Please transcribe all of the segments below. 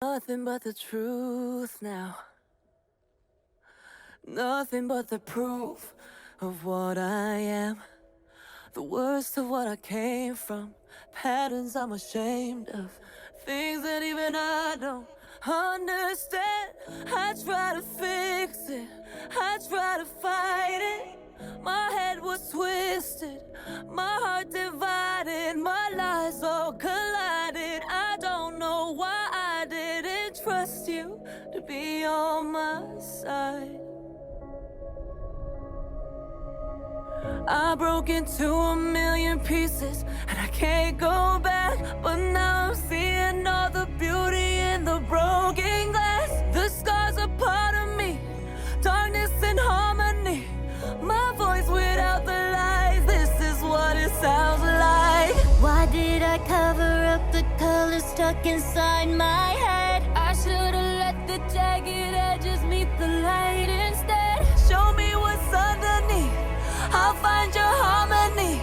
Nothing but the truth now. Nothing but the proof of what I am. The worst of what I came from. Patterns I'm ashamed of. Things that even I don't understand. I try to fix it. I try to fight it. My head was twisted. My heart divided. My lies all collided. I don't know why I didn't trust you to be on my side. I broke into a million pieces and I can't go back. But now I'm seeing all the beauty in the broken glass. The scars are part of me, darkness and harmony. My voice without the lies, this is what it sounds like. Why did I cover up the color stuck inside my head? I should've let the jagged edges meet the light instead. Show me what's underneath, I'll find your harmony.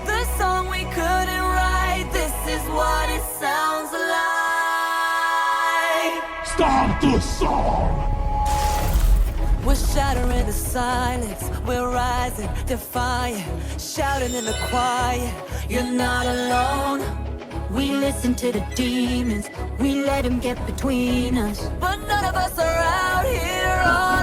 The song we couldn't write, this is what it sounds like. Stop the song! We're shattering the silence, we're rising, defiant, shouting in the quiet. You're not alone. We listen to the demons, we let them get between us. But none of us are out here on